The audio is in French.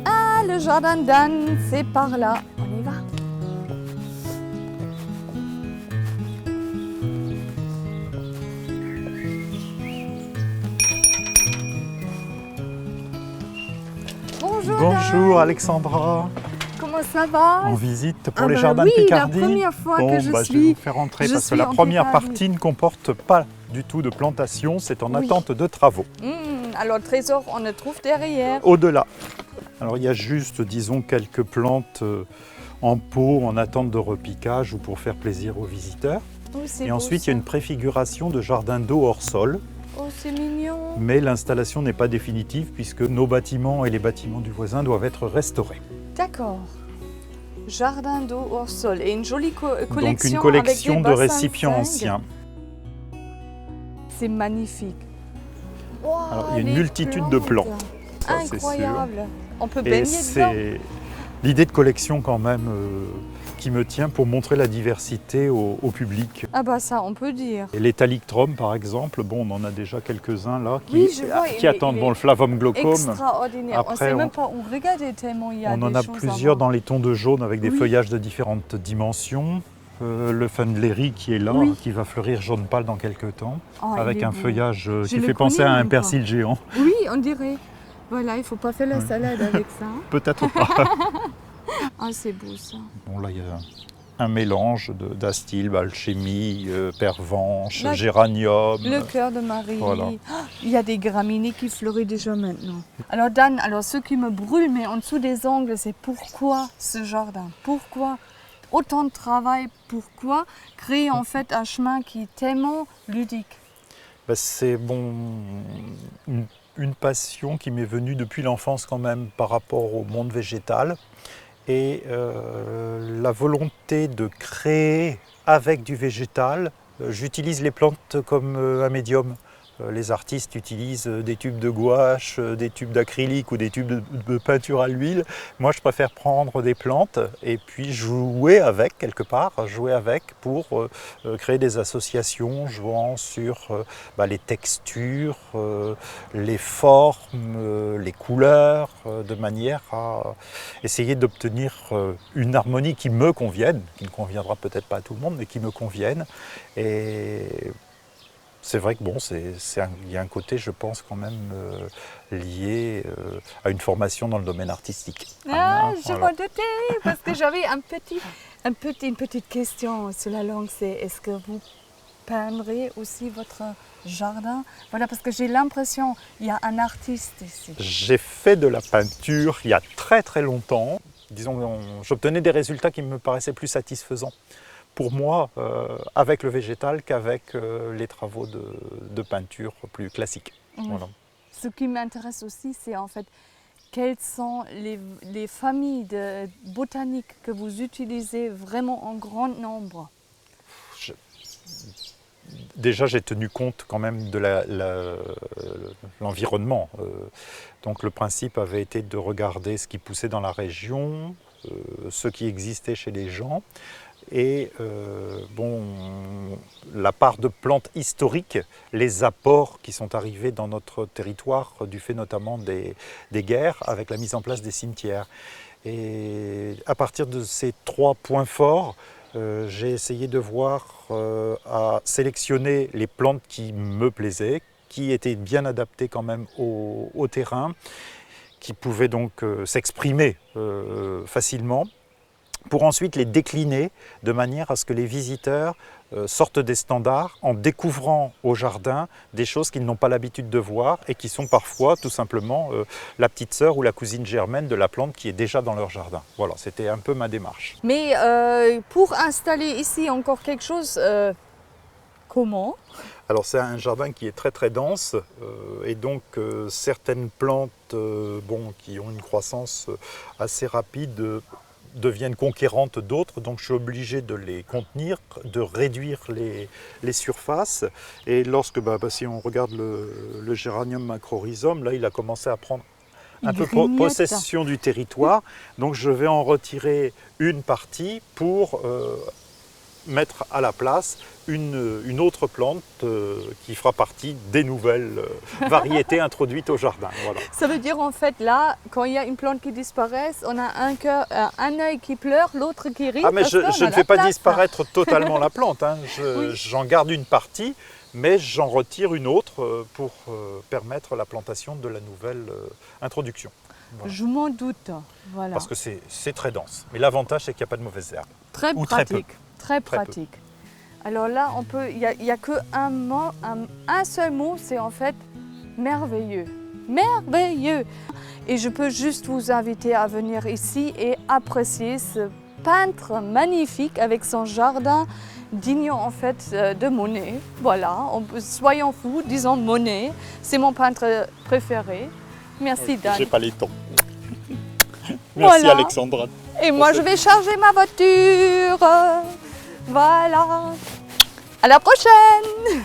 Ah, le jardin d'Anne, c'est par là. On y va. Bonjour, Bonjour Dan. Alexandra, Comment ça va? en visite pour Ah les bah jardins oui, de la Picardie. première fois que je Je vais suis- vous faire entrer je parce que suis la en première Picardie. partie ne comporte pas du tout de plantation, c'est en Oui. attente de travaux. Alors, le trésor, on le trouve derrière. Au-delà. Alors il y a juste, disons, quelques plantes en pot en attente de repiquage ou pour faire plaisir aux visiteurs. Oh, c'est Et beau, ensuite, il y ça. a une préfiguration de jardin d'eau hors sol. Oh, c'est mignon. Mais l'installation n'est pas définitive puisque nos bâtiments et les bâtiments du voisin doivent être restaurés. D'accord. Jardin d'eau hors sol. Et une jolie collection. Donc une avec collection des de bassins récipients fringues. anciens. C'est magnifique. Wow, Alors, il y a une les multitude de plants. Ça, c'est sûr. Incroyable. On peut Et baigner dedans. c'est l'idée de collection quand même qui me tient pour montrer la diversité au public. Ah bah ça, on peut dire. Et les thalictrum par exemple, bon, on en a déjà quelques-uns là qui, Oui, je vois, qui attendent il bon, est le flavum glaucum. Extraordinaire. On ne Après, sait on- même pas où regarder tellement il y a On en des a choses à plusieurs voir. dans les tons de jaune avec des Oui. feuillages de différentes dimensions. Le Fundlery qui est là, Oui. qui va fleurir jaune pâle dans quelques temps, Ah, il avec est un beau. feuillage Je qui le fait penser connais à un même pas. persil géant. Oui, on dirait. Voilà, il ne faut pas faire la Ouais. salade avec ça. Peut-être pas. Ah, c'est beau ça. Bon, là, il y a un mélange d'astilbe, alchimie, pervenche, Là, géranium. Le cœur de Marie. Voilà. Ah, il y a des graminées qui fleurissent déjà maintenant. Alors Dan, ce qui me brûle, mais en dessous des ongles, c'est pourquoi ce jardin? Pourquoi autant de travail? Pourquoi créer en fait un chemin qui est tellement ludique? Ben, c'est bon, une passion qui m'est venue depuis l'enfance quand même par rapport au monde végétal. Et la volonté de créer avec du végétal, j'utilise les plantes comme un médium. Les artistes utilisent des tubes de gouache, des tubes d'acrylique ou des tubes de peinture à l'huile. Moi, je préfère prendre des plantes et puis jouer avec quelque part, jouer avec pour créer des associations jouant sur les textures, les formes, les couleurs, de manière à essayer d'obtenir une harmonie qui me convienne, qui ne conviendra peut-être pas à tout le monde, mais qui me convienne. Et c'est vrai que bon, il y a un côté, je pense, quand même lié à une formation dans le domaine artistique. Ah, je Voilà. m'en doutais, parce que j'avais une petite question sur la langue, c'est est-ce que vous peindrez aussi votre jardin? Voilà, parce que j'ai l'impression qu'il y a un artiste ici. J'ai fait de la peinture il y a très très longtemps. Disons, j'obtenais des résultats qui me paraissaient plus satisfaisants pour moi avec le végétal qu'avec les travaux de peinture plus classiques. Voilà. Ce qui m'intéresse aussi, c'est en fait quelles sont les familles de botaniques que vous utilisez vraiment en grand nombre. Déjà, j'ai tenu compte quand même de l'environnement. Donc le principe avait été de regarder ce qui poussait dans la région, ce qui existait chez les gens, et la part de plantes historiques, les apports qui sont arrivés dans notre territoire du fait notamment des guerres avec la mise en place des cimetières. Et à partir de ces trois points forts, j'ai essayé de voir à sélectionner les plantes qui me plaisaient, qui étaient bien adaptées quand même au terrain, qui pouvaient donc s'exprimer facilement, pour ensuite les décliner de manière à ce que les visiteurs sortent des standards en découvrant au jardin des choses qu'ils n'ont pas l'habitude de voir et qui sont parfois tout simplement la petite sœur ou la cousine germaine de la plante qui est déjà dans leur jardin. Voilà, c'était un peu ma démarche. Mais pour installer ici encore quelque chose, comment? Alors c'est un jardin qui est très très dense et donc certaines plantes qui ont une croissance assez rapide deviennent conquérantes d'autres, donc je suis obligé de les contenir, de réduire les surfaces. Et lorsque, si on regarde le géranium macrorhizome, là il a commencé à prendre un peu possession du territoire, donc je vais en retirer une partie pour mettre à la place une autre plante qui fera partie des nouvelles variétés introduites au jardin. Voilà. Ça veut dire en fait là, quand il y a une plante qui disparaît, on a un œil qui pleure, l'autre qui rit. Ah mais je ne fais pas place, disparaître totalement la plante, hein. Oui. J'en garde une partie, mais j'en retire une autre pour permettre la plantation de la nouvelle introduction. Voilà. Je m'en doute. Voilà. Parce que c'est très dense. Mais l'avantage, c'est qu'il n'y a pas de mauvaises herbes. Très Ou très peu. pratique. Très Très peu. pratique. Alors là, il n'y a que un seul mot, c'est en fait merveilleux. Merveilleux. Et je peux juste vous inviter à venir ici et apprécier ce peintre magnifique avec son jardin digne en fait de Monet. Voilà, soyons fous, disons Monet. C'est mon peintre préféré. Merci Dan. J'ai pas les temps. Merci Voilà. Alexandra. Et moi, je vais charger ma voiture. Voilà. À la prochaine.